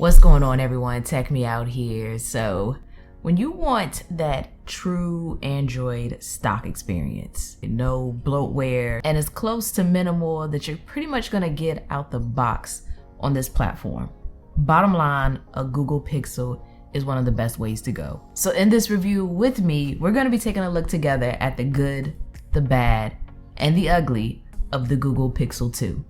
What's going on, everyone? Tech Me Out here. So when you want that true Android stock experience, no bloatware, and as close to minimal that you're pretty much going to get out the box on this platform, bottom line, a Google Pixel is one of the best ways to go. So in this review with me, we're going to be taking a look together at the good, the bad, and the ugly of the Google Pixel 2.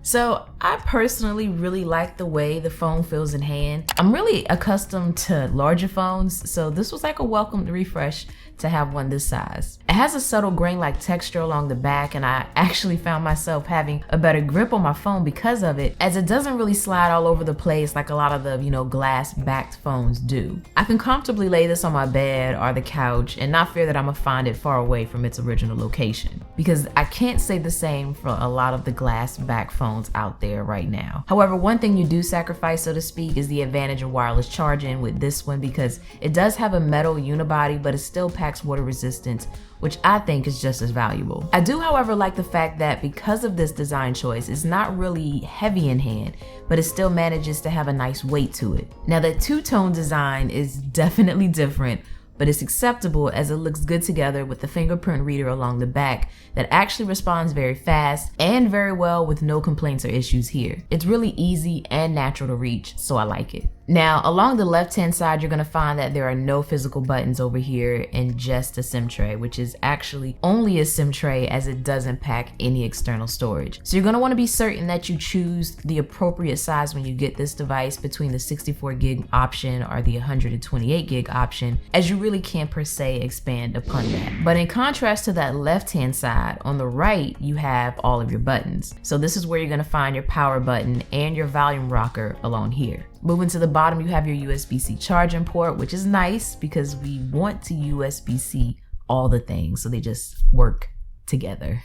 So I personally really like the way the phone feels in hand. I'm really accustomed to larger phones, so this was like a welcome refresh to have one this size. It has a subtle grain-like texture along the back, and I actually found myself having a better grip on my phone because of it, as it doesn't really slide all over the place like a lot of the, glass-backed phones do. I can comfortably lay this on my bed or the couch and not fear that I'm gonna find it far away from its original location, because I can't say the same for a lot of the glass-backed phones out there right now. However, one thing you do sacrifice, so to speak, is the advantage of wireless charging with this one, because it does have a metal unibody, but it still packs water resistance, which I think is just as valuable. I do, however, like the fact that because of this design choice, it's not really heavy in hand, but it still manages to have a nice weight to it. Now, the two-tone design is definitely different, but it's acceptable as it looks good together with the fingerprint reader along the back that actually responds very fast and very well with no complaints or issues here. It's really easy and natural to reach, so I like it. Now, along the left-hand side, you're gonna find that there are no physical buttons over here and just a SIM tray, which is actually only a SIM tray as it doesn't pack any external storage. So you're gonna wanna be certain that you choose the appropriate size when you get this device between the 64 gig option or the 128 gig option, as you really can't per se expand upon that. But in contrast to that left-hand side, on the right, you have all of your buttons. So this is where you're gonna find your power button and your volume rocker along here. Moving to the bottom, you have your USB-C charging port, which is nice because we want to USB-C all the things so they just work together.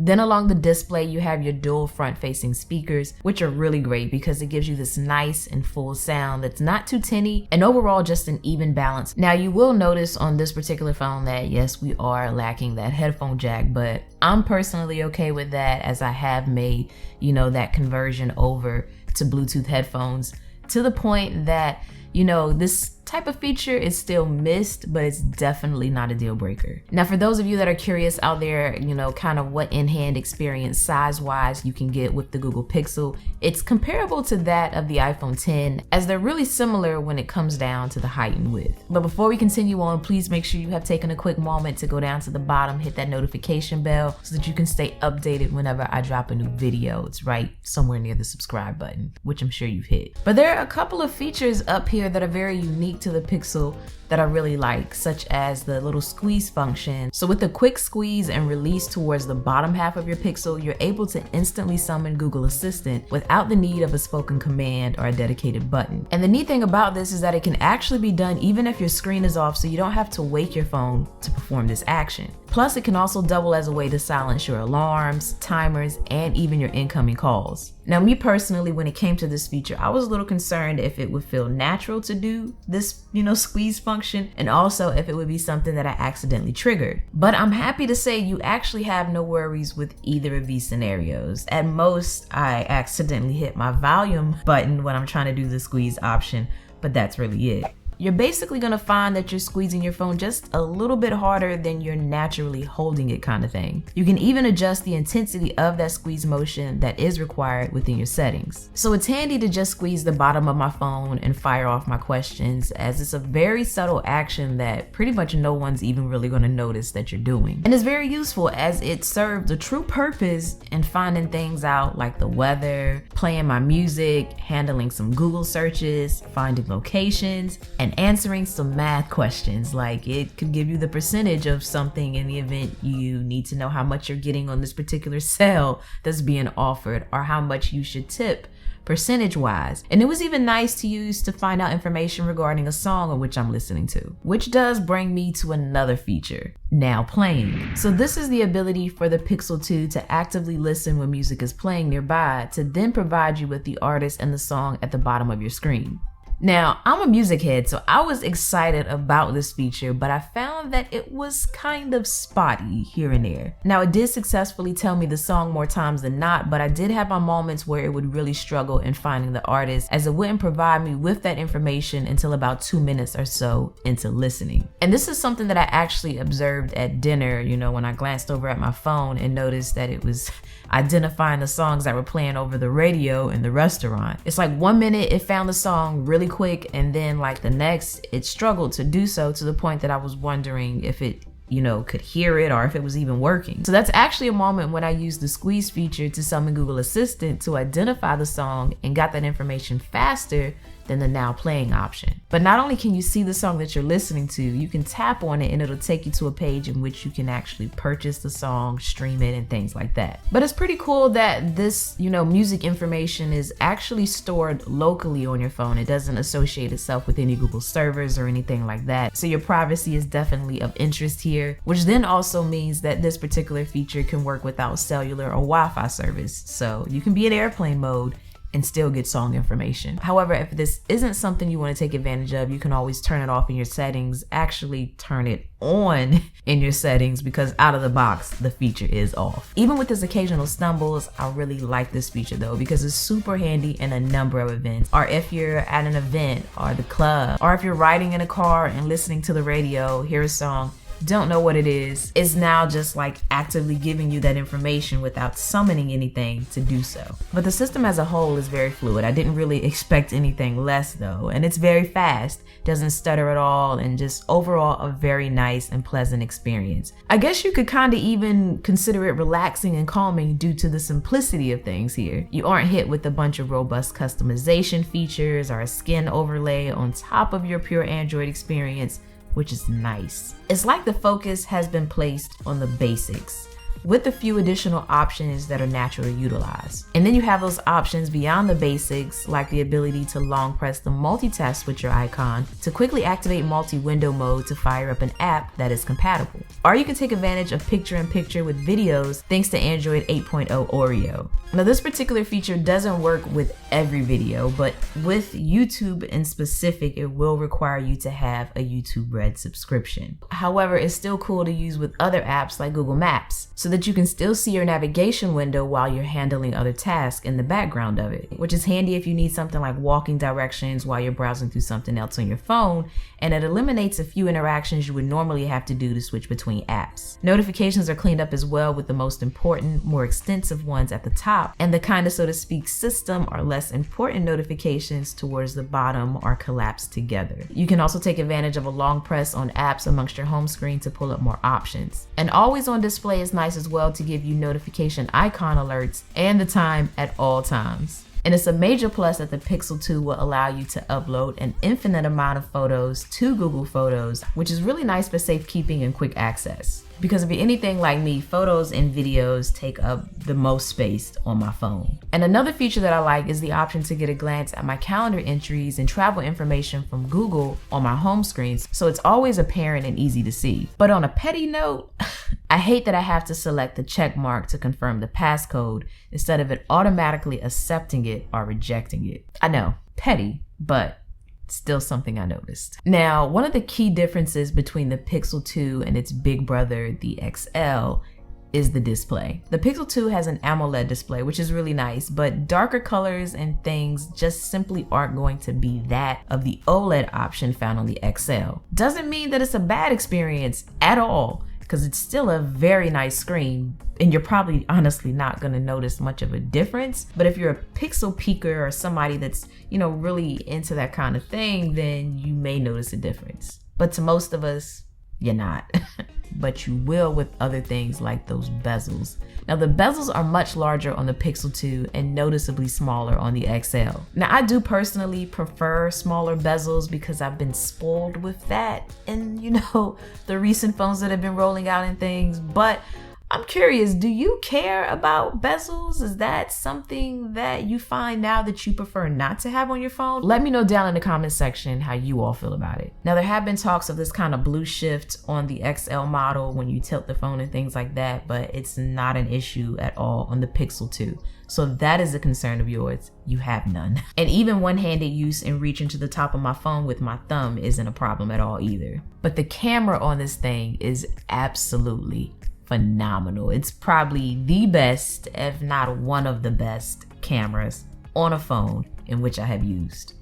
Then along the display, you have your dual front-facing speakers, which are really great because it gives you this nice and full sound that's not too tinny and overall just an even balance. Now, you will notice on this particular phone that yes, we are lacking that headphone jack, but I'm personally okay with that as I have made, that conversion over to Bluetooth headphones to the point that, this type of feature is still missed, but it's definitely not a deal breaker. Now, for those of you that are curious out there, kind of what in-hand experience size-wise you can get with the Google Pixel, it's comparable to that of the iPhone 10, as they're really similar when it comes down to the height and width. But before we continue on, please make sure you have taken a quick moment to go down to the bottom, hit that notification bell so that you can stay updated whenever I drop a new video. It's right somewhere near the subscribe button, which I'm sure you've hit. But there are a couple of features up here that are very unique to the Pixel that I really like, such as the little squeeze function. So with the quick squeeze and release towards the bottom half of your Pixel, you're able to instantly summon Google Assistant without the need of a spoken command or a dedicated button. And the neat thing about this is that it can actually be done even if your screen is off, so you don't have to wake your phone to perform this action. Plus, it can also double as a way to silence your alarms, timers, and even your incoming calls. Now, me personally, when it came to this feature, I was a little concerned if it would feel natural to do this, squeeze function, and also if it would be something that I accidentally triggered. But I'm happy to say you actually have no worries with either of these scenarios. At most, I accidentally hit my volume button when I'm trying to do the squeeze option, but that's really it. You're basically gonna find that you're squeezing your phone just a little bit harder than you're naturally holding it, kind of thing. You can even adjust the intensity of that squeeze motion that is required within your settings. So it's handy to just squeeze the bottom of my phone and fire off my questions, as it's a very subtle action that pretty much no one's even really gonna notice that you're doing. And it's very useful as it serves a true purpose in finding things out like the weather, playing my music, handling some Google searches, finding locations, and answering some math questions. Like, it could give you the percentage of something in the event you need to know how much you're getting on this particular sale that's being offered, or how much you should tip percentage wise. And it was even nice to use to find out information regarding a song on which I'm listening to, which does bring me to another feature, now playing. So this is the ability for the Pixel 2 to actively listen when music is playing nearby, to then provide you with the artist and the song at the bottom of your screen. Now, I'm a music head, so I was excited about this feature, but I found that it was kind of spotty here and there. Now, it did successfully tell me the song more times than not, but I did have my moments where it would really struggle in finding the artist, as it wouldn't provide me with that information until about 2 minutes or so into listening. And this is something that I actually observed at dinner, when I glanced over at my phone and noticed that it was identifying the songs that were playing over the radio in the restaurant. It's like 1 minute it found the song really quick, and then like the next it struggled to do so, to the point that I was wondering if it could hear it or if it was even working. So that's actually a moment when I used the squeeze feature to summon Google Assistant to identify the song and got that information faster than the now playing option. But not only can you see the song that you're listening to, you can tap on it and it'll take you to a page in which you can actually purchase the song, stream it, and things like that. But it's pretty cool that this, music information is actually stored locally on your phone. It doesn't associate itself with any Google servers or anything like that. So your privacy is definitely of interest here, which then also means that this particular feature can work without cellular or Wi-Fi service. So you can be in airplane mode and still get song information. However, if this isn't something you want to take advantage of, you can always turn it off in your settings. Actually turn it on in your settings, because out of the box, the feature is off. Even with its occasional stumbles, I really like this feature though, because it's super handy in a number of events. Or if you're at an event or the club, or if you're riding in a car and listening to the radio, hear a song, don't know what it is, it's now just like actively giving you that information without summoning anything to do so. But the system as a whole is very fluid. I didn't really expect anything less though, and it's very fast, doesn't stutter at all, and just overall a very nice and pleasant experience. I guess you could kind of even consider it relaxing and calming due to the simplicity of things here. You aren't hit with a bunch of robust customization features or a skin overlay on top of your pure Android experience, which is nice. It's like the focus has been placed on the basics, with a few additional options that are natural to utilize. And then you have those options beyond the basics, like the ability to long press the multitask switcher icon to quickly activate multi-window mode to fire up an app that is compatible. Or you can take advantage of picture-in-picture with videos thanks to Android 8.0 Oreo. Now this particular feature doesn't work with every video, but with YouTube in specific, it will require you to have a YouTube Red subscription. However, it's still cool to use with other apps like Google Maps, so that you can still see your navigation window while you're handling other tasks in the background of it, which is handy if you need something like walking directions while you're browsing through something else on your phone, and it eliminates a few interactions you would normally have to do to switch between apps. Notifications are cleaned up as well, with the most important, more extensive ones at the top, and the kind of, so to speak, system or less important notifications towards the bottom are collapsed together. You can also take advantage of a long press on apps amongst your home screen to pull up more options. And always on display is nice as well to give you notification icon alerts and the time at all times. And it's a major plus that the Pixel 2 will allow you to upload an infinite amount of photos to Google Photos, which is really nice for safekeeping and quick access. Because if you're anything like me, photos and videos take up the most space on my phone. And another feature that I like is the option to get a glance at my calendar entries and travel information from Google on my home screens, so it's always apparent and easy to see. But on a petty note, I hate that I have to select the check mark to confirm the passcode instead of it automatically accepting it or rejecting it. I know, petty, but still something I noticed. Now, one of the key differences between the Pixel 2 and its big brother, the XL, is the display. The Pixel 2 has an AMOLED display, which is really nice, but darker colors and things just simply aren't going to be that of the OLED option found on the XL. Doesn't mean that it's a bad experience at all, because it's still a very nice screen, and you're probably honestly not gonna notice much of a difference. But if you're a pixel peeker or somebody that's, really into that kind of thing, then you may notice a difference. But to most of us, you're not. But you will with other things like those bezels. Now the bezels are much larger on the Pixel 2 and noticeably smaller on the XL. Now I do personally prefer smaller bezels because I've been spoiled with that in, the recent phones that have been rolling out and things, but I'm curious, do you care about bezels? Is that something that you find now that you prefer not to have on your phone? Let me know down in the comment section how you all feel about it. Now, there have been talks of this kind of blue shift on the XL model when you tilt the phone and things like that, but it's not an issue at all on the Pixel 2. So that is a concern of yours. You have none. And even one-handed use and reaching to the top of my phone with my thumb isn't a problem at all either. But the camera on this thing is absolutely phenomenal. It's probably the best, if not one of the best cameras on a phone in which I have used.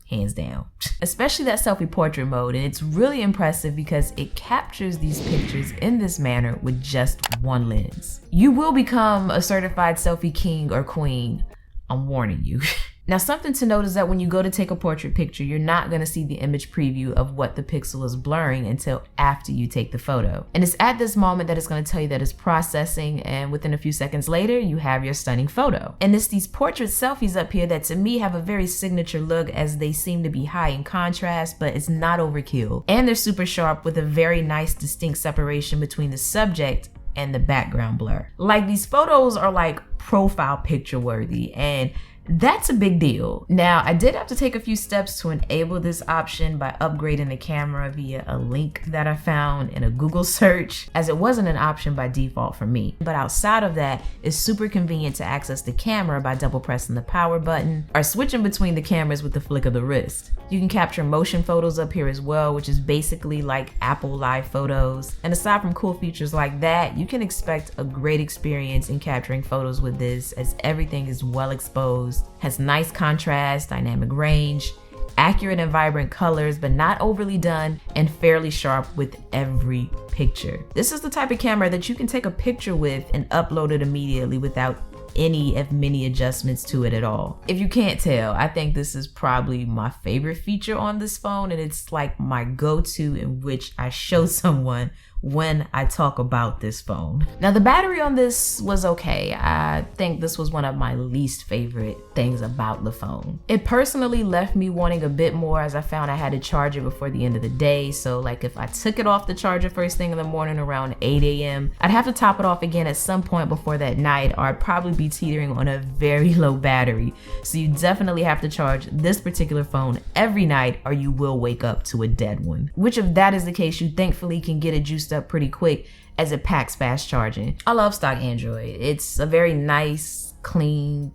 Hands down. Especially that selfie portrait mode, and it's really impressive because it captures these pictures in this manner with just one lens. You will become a certified selfie king or queen. I'm warning you. Now, something to note is that when you go to take a portrait picture, you're not going to see the image preview of what the pixel is blurring until after you take the photo. And it's at this moment that it's going to tell you that it's processing, and within a few seconds later, you have your stunning photo. And it's these portrait selfies up here that to me have a very signature look, as they seem to be high in contrast, but it's not overkill. And they're super sharp with a very nice distinct separation between the subject and the background blur. Like, these photos are like profile picture worthy, and that's a big deal. Now, I did have to take a few steps to enable this option by upgrading the camera via a link that I found in a Google search, as it wasn't an option by default for me. But outside of that, it's super convenient to access the camera by double pressing the power button or switching between the cameras with the flick of the wrist. You can capture motion photos up here as well, which is basically like Apple Live Photos. And aside from cool features like that, you can expect a great experience in capturing photos with this, as everything is well exposed, has nice contrast, dynamic range, accurate and vibrant colors, but not overly done, and fairly sharp with every picture. This is the type of camera that you can take a picture with and upload it immediately without any of many adjustments to it at all. If you can't tell, I think this is probably my favorite feature on this phone, and it's like my go-to in which I show someone when I talk about this phone. Now, the battery on this was okay. I think this was one of my least favorite things about the phone. It personally left me wanting a bit more, as I found I had to charge it before the end of the day. So like, if I took it off the charger first thing in the morning around 8 a.m., I'd have to top it off again at some point before that night, or I'd probably be teetering on a very low battery. So you definitely have to charge this particular phone every night, or you will wake up to a dead one. Which, if that is the case, you thankfully can get it juiced up pretty quick, as it packs fast charging. I love stock Android. It's a very nice, clean,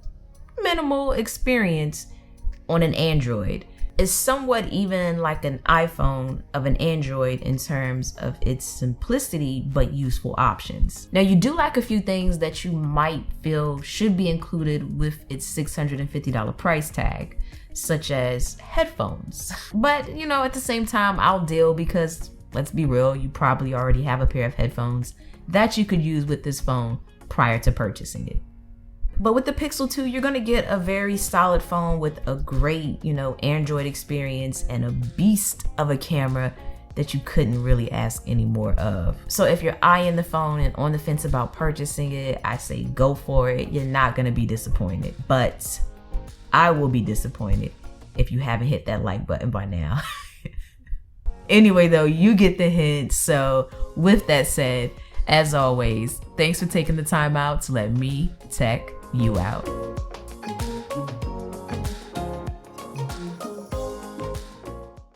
minimal experience on an Android. It's somewhat even like an iPhone of an Android in terms of its simplicity but useful options. Now, you do lack a few things that you might feel should be included with its $650 price tag, such as headphones. But, you know, at the same time, I'll deal, because let's be real, you probably already have a pair of headphones that you could use with this phone prior to purchasing it. But with the Pixel 2, you're gonna get a very solid phone with a great, Android experience and a beast of a camera that you couldn't really ask any more of. So if you're eyeing the phone and on the fence about purchasing it, I say go for it. You're not gonna be disappointed, but I will be disappointed if you haven't hit that like button by now. Anyway, though, you get the hint. So with that said, as always, thanks for taking the time out to let me tech you out.